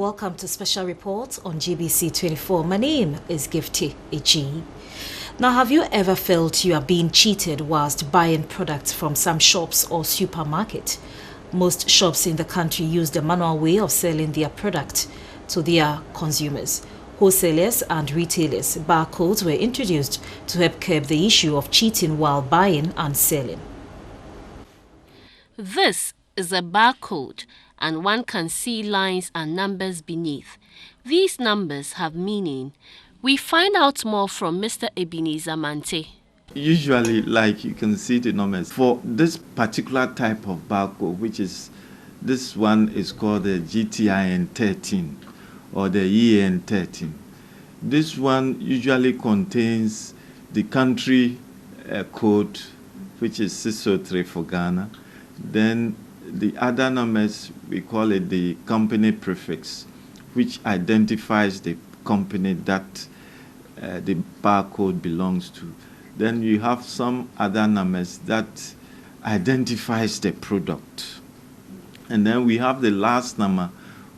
welcome to Special Report on GBC24. My name is Gifty Eji. Now, have you ever felt you are being cheated whilst buying products from some shops or supermarket? Most shops in the country use the manual way of selling their product to their consumers. Wholesalers and retailers, barcodes were introduced to help curb the issue of cheating while buying and selling. This is a barcode, and one can see lines and numbers beneath. These numbers have meaning. We find out more from Mr. Ebenezer Mante. Usually, like you can see the numbers. For this particular type of barcode, which is, this one is called the GTIN 13 or the EN 13. This one usually contains the country code, which is 603 for Ghana. Then the other numbers, we call it the company prefix, which identifies the company that the barcode belongs to. Then you have some other numbers that identifies the product. And then we have the last number,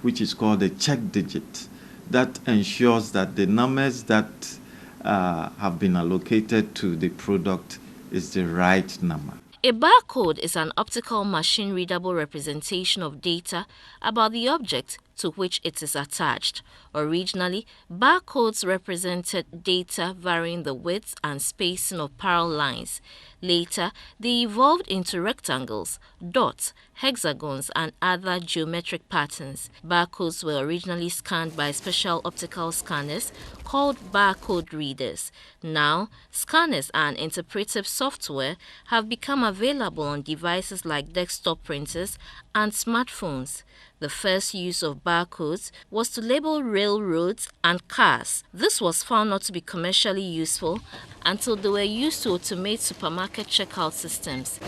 which is called the check digit, that ensures that the numbers that have been allocated to the product is the right number. A barcode is an optical machine-readable representation of data about the object to which it is attached. Originally, barcodes represented data varying the width and spacing of parallel lines. Later, they evolved into rectangles, dots, hexagons, and other geometric patterns. Barcodes were originally scanned by special optical scanners called barcode readers. Now, scanners and interpretive software have become available on devices like desktop printers and smartphones. The first use of barcodes was to label railroads and cars. This was found not to be commercially useful until they were used to automate supermarket checkout systems.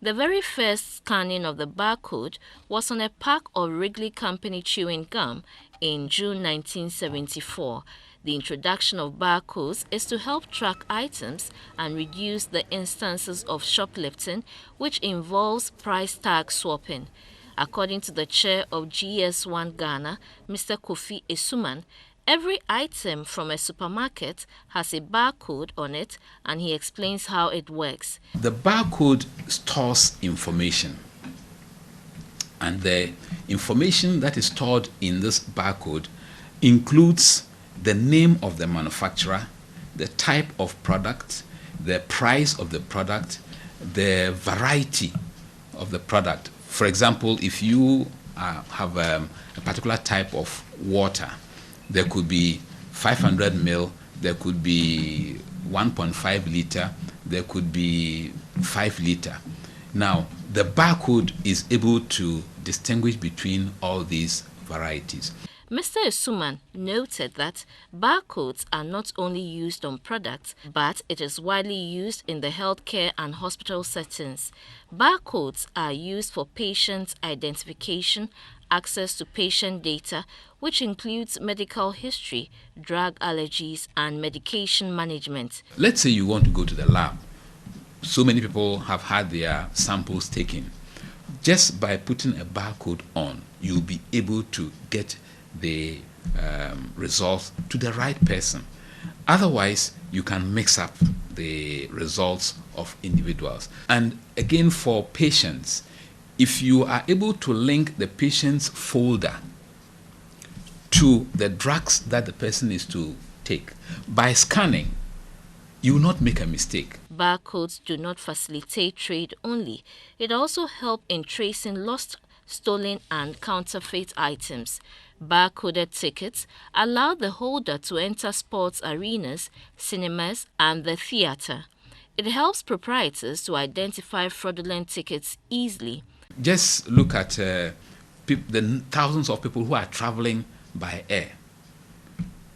The very first scanning of the barcode was on a pack of Wrigley Company Chewing gum in June 1974. The introduction of barcodes is to help track items and reduce the instances of shoplifting, which involves price tag swapping. According to the chair of GS1 Ghana, Mr. Kofi Esuman, every item from a supermarket has a barcode on it, and he explains how it works. The barcode stores information, and the information that is stored in this barcode includes the name of the manufacturer, the type of product, the price of the product, the variety of the product. For example, if you have a particular type of water, there could be 500 ml, there could be 1.5 liter, there could be 5 liter. Now, the barcode is able to distinguish between all these varieties. Mr. Esuman noted that barcodes are not only used on products, but it is widely used in the healthcare and hospital settings. Barcodes are used for patient identification, access to patient data, which includes medical history, drug allergies, and medication management. Let's say you want to go to the lab. So many people have had their samples taken. Just by putting a barcode on, you'll be able to get the results to the right person. Otherwise, you can mix up the results of individuals. And again, for patients, if you are able to link the patient's folder to the drugs that the person is to take by scanning, you will not make a mistake. Barcodes do not facilitate trade only. It also helps in tracing lost, stolen, and counterfeit items. Barcoded tickets allow the holder to enter sports arenas, cinemas, and the theater. It helps proprietors to identify fraudulent tickets easily. Just look at the thousands of people who are traveling by air.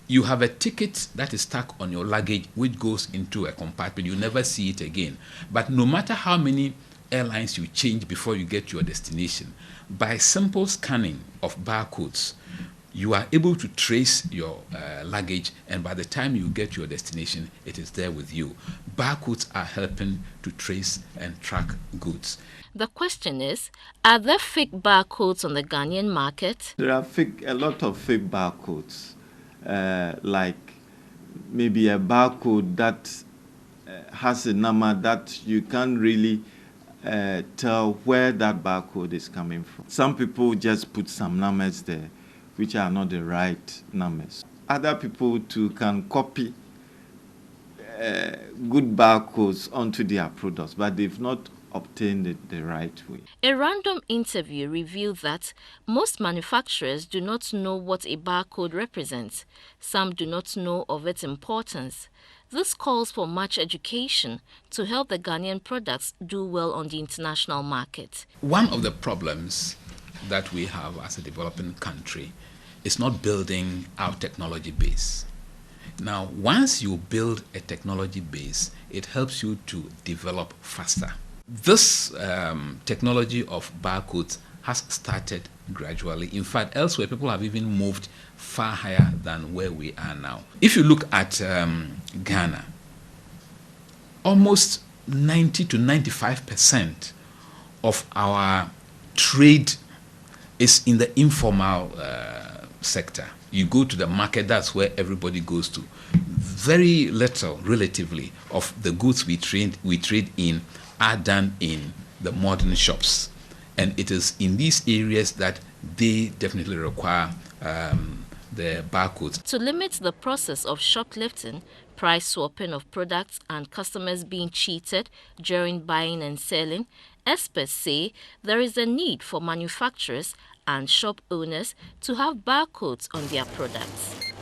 You have a ticket that is stuck on your luggage which goes into a compartment. You never see it again. But no matter how many airlines you change before you get to your destination, by simple scanning of barcodes, you are able to trace your luggage, and by the time you get to your destination, it is there with you. Barcodes are helping to trace and track goods. The question is, are there fake barcodes on the Ghanaian market? There are a lot of fake barcodes, like maybe a barcode that has a number that you can't really tell where that barcode is coming from. Some people just put some numbers there which are not the right numbers. Other people too can copy good barcodes onto their products, but they've not obtained it the right way. A random interview revealed that most manufacturers do not know what a barcode represents. Some do not know of its importance. This calls for much education to help the Ghanaian products do well on the international market. One of the problems that we have as a developing country is not building our technology base. Now, once you build a technology base, it helps you to develop faster. This technology of barcodes has started gradually. In fact, elsewhere, people have even moved far higher than where we are now. If you look at Ghana, almost 90 to 95% of our trade is in the informal sector. You go to the market, that's where everybody goes to. Very little, relatively, of the goods we trade in are done in the modern shops. And it is in these areas that they definitely require the barcodes. To limit the process of shoplifting, price swapping of products, and customers being cheated during buying and selling, experts say there is a need for manufacturers and shop owners to have barcodes on their products.